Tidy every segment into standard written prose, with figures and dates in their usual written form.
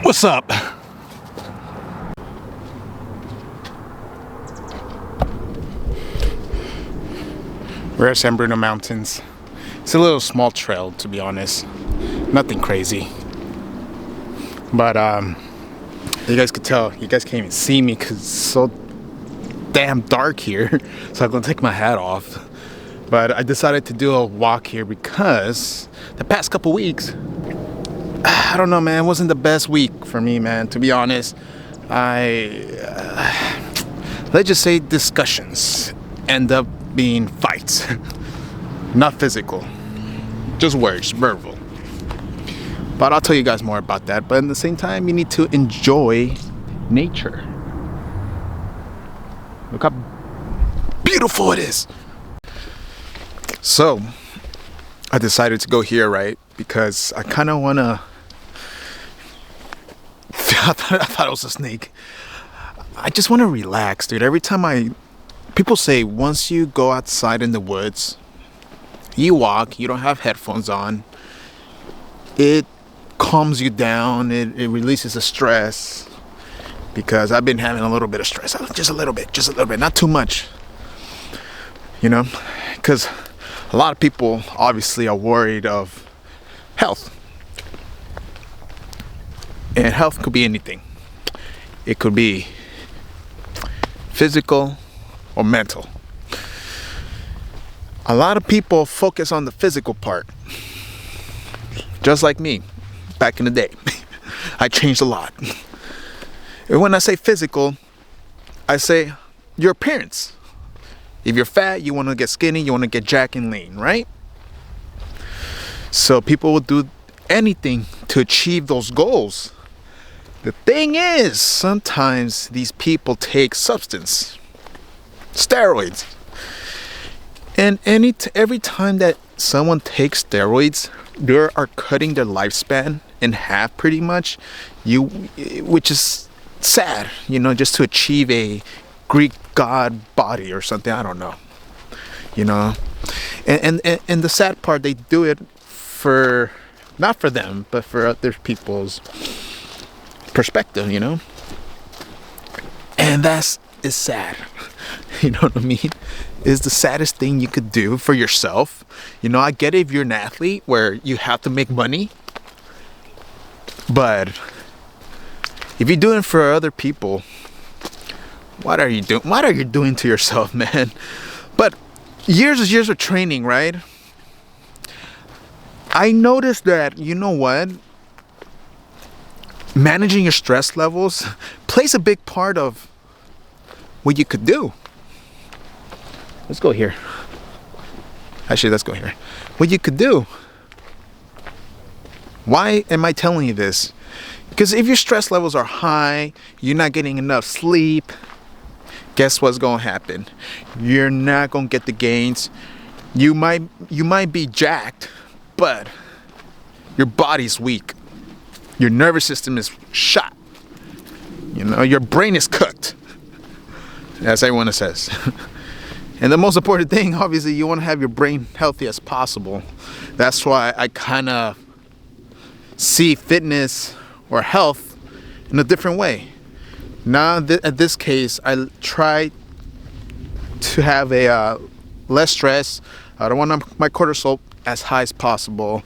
What's up? We're at San Bruno Mountains. It's a little small trail, to be honest. Nothing crazy. But you guys could tell, you guys can't even see me because it's so damn dark here. So I'm gonna take my hat off. But I decided to do a walk here because the past couple weeks, I don't know, man, it wasn't the best week for me, man, to be honest. Let's just say discussions end up being fights. Not physical, just words, verbal. But I'll tell you guys more about that. But at the same time, you need to enjoy nature. Look how beautiful it is. So I decided to go here, right? Because I kind of want to I thought it was a snake. I just want to relax, dude. Every time people say once you go outside in the woods, you walk, you don't have headphones on, it calms you down, it releases the stress. Because I've been having a little bit of stress, just a little bit, not too much. You know, because a lot of people obviously are worried of health. And health could be anything. It could be physical or mental. A lot of people focus on the physical part. Just like me, back in the day. I changed a lot. And when I say physical, I say your appearance. If you're fat, you want to get skinny, you want to get jacked and lean, right? So people will do anything to achieve those goals. The thing is, sometimes these people take substance, steroids. And every time that someone takes steroids, they are cutting their lifespan in half pretty much, which is sad, you know, just to achieve a Greek god body or something, I don't know, you know. And the sad part, they do it for, not for them, but for other people's perspective, you know. And is sad. You know what I mean? It's the saddest thing you could do for yourself. You know, I get it if you're an athlete where you have to make money, but if you're doing it for other people, what are you doing? What are you doing to yourself, man? But years of training, right? I noticed that, you know what? Managing your stress levels plays a big part of what you could do. Let's go here. Actually, let's go here. What you could do. Why am I telling you this? Because if your stress levels are high, you're not getting enough sleep, guess what's going to happen? You're not going to get the gains. You might be jacked, but your body's weak. Your nervous system is shot. You know, your brain is cooked, as everyone says. And the most important thing, obviously, you want to have your brain healthy as possible. That's why I kind of see fitness or health in a different way. Now, at this case, I try to have a less stress. I don't want my cortisol as high as possible.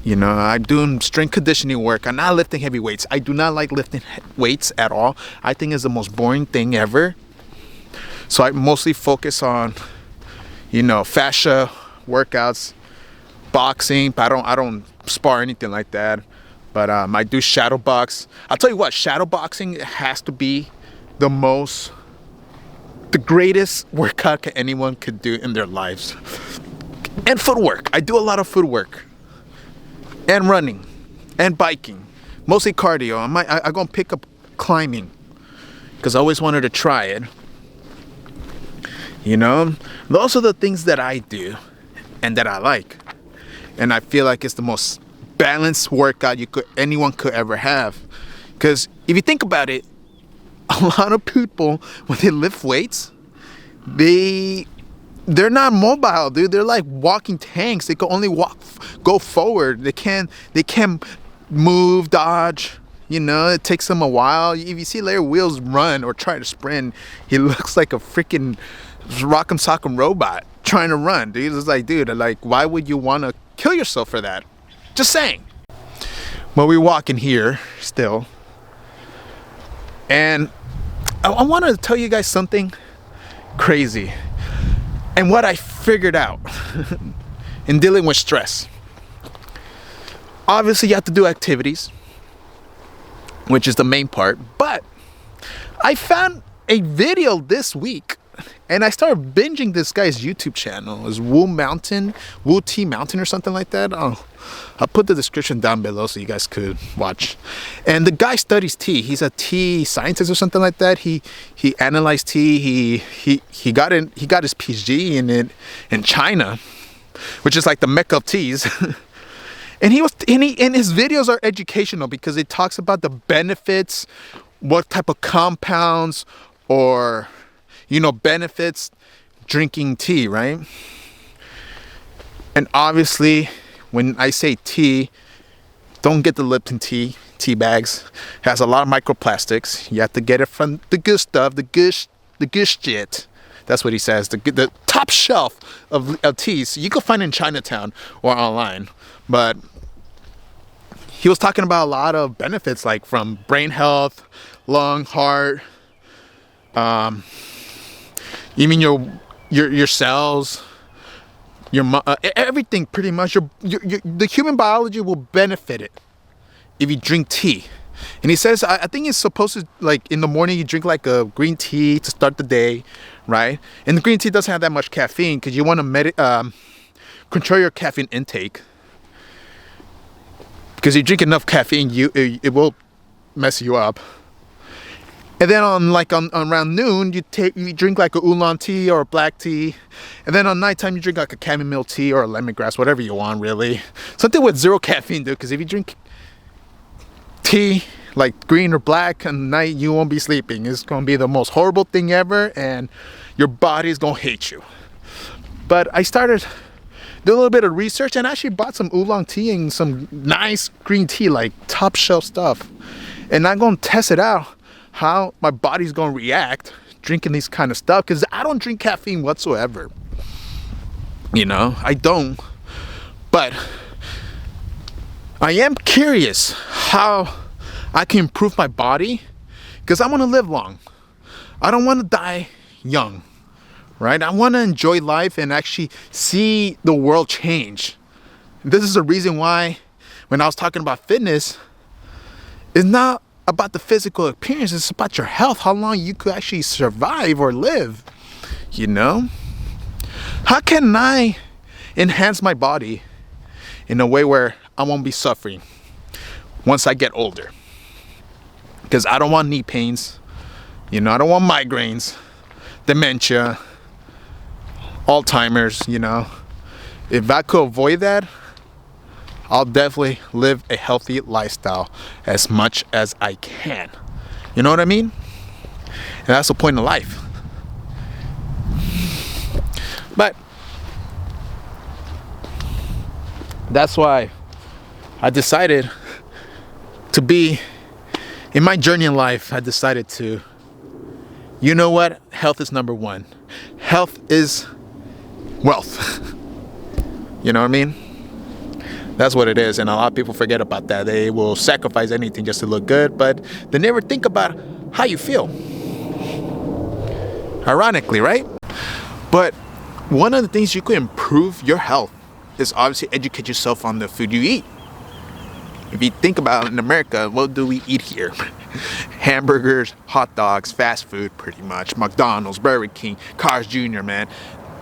You know, I'm doing strength conditioning work. I'm not lifting heavy weights. I do not like lifting weights at all. I think it's the most boring thing ever. So I mostly focus on, you know, fascia workouts, boxing. But I don't spar or anything like that. But I do shadow box. I'll tell you what, shadow boxing has to be the greatest workout anyone could do in their lives. And footwork. I do a lot of footwork. And running. And biking. Mostly cardio. I'm going to pick up climbing. Because I always wanted to try it. You know? Those are the things that I do. And that I like. And I feel like it's the most balanced workout anyone could ever have. Because if you think about it, a lot of people, when they lift weights, they're not mobile, dude. They're like walking tanks. They can only go forward. They can't move, dodge, You know, it takes him a while. If you see Larry Wheels run or try to sprint, he looks like a freaking rock'em sock'em robot trying to run. Dude, it's like, dude, like, why would you want to kill yourself for that? Just saying. But we walk in here still, and I want to tell you guys something crazy and what I figured out in dealing with stress. Obviously, you have to do activities, which is the main part, but I found a video this week and I started binging this guy's YouTube channel. It's Wu Tea Mountain or something like that. I'll put the description down below so you guys could watch. And the guy studies tea. He's a tea scientist or something like that. He analyzed tea. He got his PhD in it in China, which is like the mecca of teas. And his videos are educational because it talks about the benefits, what type of compounds or, you know, benefits drinking tea, right? And obviously, when I say tea, don't get the Lipton tea bags. It has a lot of microplastics. You have to get it from the good stuff, the good shit. That's what he says. The top shelf of teas you can find in Chinatown or online. But he was talking about a lot of benefits, like from brain health, lung, heart, even your cells, everything pretty much. The human biology will benefit it if you drink tea. And he says, I think it's supposed to, like, in the morning you drink like a green tea to start the day, right? And the green tea doesn't have that much caffeine because you want to control your caffeine intake. Because you drink enough caffeine, it will mess you up. And then on around noon, you drink like a oolong tea or a black tea. And then on nighttime, you drink like a chamomile tea or a lemongrass, whatever you want, really. Something with zero caffeine, dude. Because if you drink tea, like green or black, at night, you won't be sleeping. It's going to be the most horrible thing ever, and your body's going to hate you. But I started do a little bit of research and actually bought some oolong tea and some nice green tea, like top shelf stuff. And I'm going to test it out, how my body's going to react drinking these kind of stuff, because I don't drink caffeine whatsoever. You know, I don't. But I am curious how I can improve my body, because I want to live long. I don't want to die young. Right? I want to enjoy life and actually see the world change. This is the reason why when I was talking about fitness, it's not about the physical appearance, it's about your health, how long you could actually survive or live. You know? How can I enhance my body in a way where I won't be suffering once I get older? Because I don't want knee pains. You know, I don't want migraines, dementia, Alzheimer's, you know. If I could avoid that, I'll definitely live a healthy lifestyle as much as I can. You know what I mean? And that's the point of life. But that's why I decided to be, in my journey in life, I decided to, you know what? Health is number one. Health is wealth. You know what I mean? That's what it is, and a lot of people forget about that. They will sacrifice anything just to look good, but they never think about how you feel. Ironically, right? But one of the things you can improve your health is obviously educate yourself on the food you eat. If you think about it, in America, what do we eat here? Hamburgers, hot dogs, fast food, pretty much. McDonald's, Burger King, Carl's Jr., man.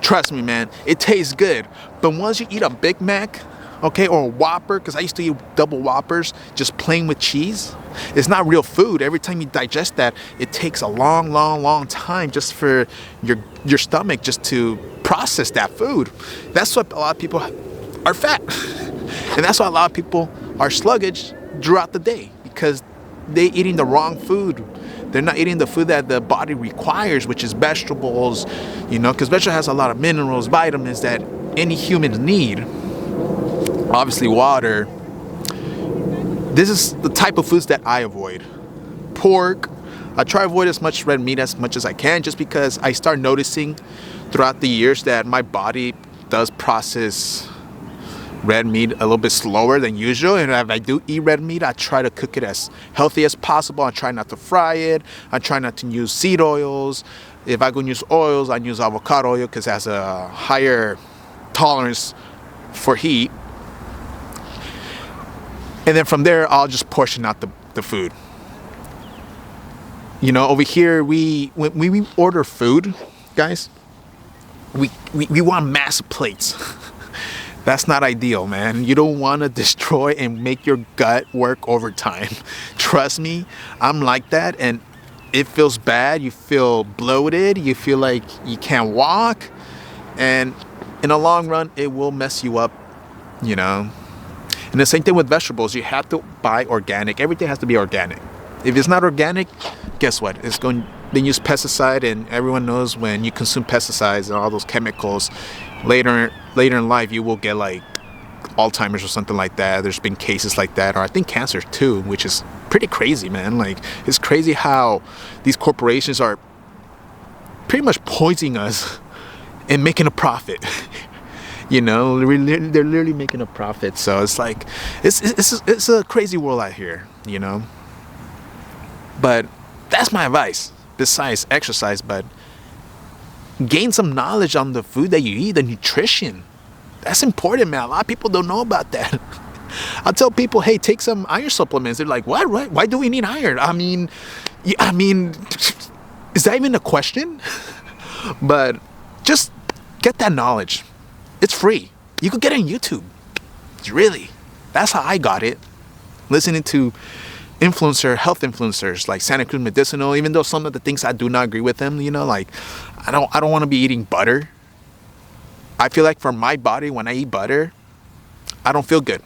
Trust me, man, it tastes good. But once you eat a Big Mac, okay, or a Whopper, because I used to eat double Whoppers, just plain with cheese, it's not real food. Every time you digest that, it takes a long time just for your stomach just to process that food. That's why a lot of people are fat. And that's why a lot of people are sluggish throughout the day, because they're eating the wrong food. They're not eating the food that the body requires, which is vegetables, you know, because vegetable has a lot of minerals, vitamins that any humans need. Obviously water, This is the type of foods that I avoid. Pork. I try to avoid as much red meat as much as I can, just because I start noticing throughout the years that my body does process red meat a little bit slower than usual. And if I do eat red meat, I try to cook it as healthy as possible. I try not to fry it. I try not to use seed oils. If I go use oils, I use avocado oil because it has a higher tolerance for heat. And then from there, I'll just portion out the food. You know, over here, when we order food, guys, we want massive plates. That's not ideal, man. You don't want to destroy and make your gut work overtime. Trust me, I'm like that, and it feels bad. You feel bloated. You feel like you can't walk, and in the long run, it will mess you up, you know. And the same thing with vegetables. You have to buy organic. Everything has to be organic. If it's not organic, guess what? It's going. They use pesticide, and everyone knows when you consume pesticides and all those chemicals, later in life you will get like Alzheimer's or something like that. There's been cases like that, or I think cancer too, which is pretty crazy, man. Like, it's crazy how these corporations are pretty much poisoning us and making a profit. You know, they're literally making a profit. So it's like, it's a crazy world out here, you know. But that's my advice. Besides exercise, but gain some knowledge on the food that you eat, the nutrition. That's important, man. A lot of people don't know about that. I'll tell people, hey, take some iron supplements. They're like, what? Why do we need iron? I mean, is that even a question? But just get that knowledge. It's free. You could get it on YouTube. Really. That's how I got it. Listening to health influencers like Santa Cruz Medicinal, even though some of the things I do not agree with them, you know, like I don't want to be eating butter. I feel like for my body, when I eat butter, I don't feel good.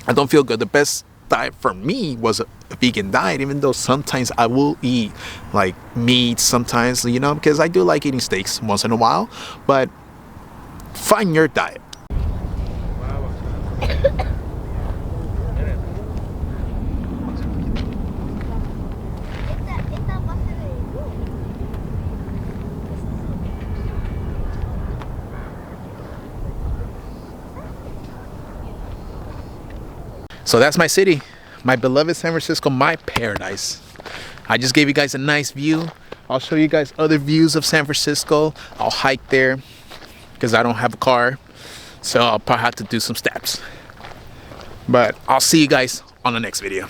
The best diet for me was a vegan diet, even though sometimes I will eat like meat sometimes, you know, because I do like eating steaks once in a while. But find your diet. So that's my city, my beloved San Francisco, my paradise. I just gave you guys a nice view. I'll show you guys other views of San Francisco. I'll hike there because I don't have a car, so I'll probably have to do some steps. But I'll see you guys on the next video.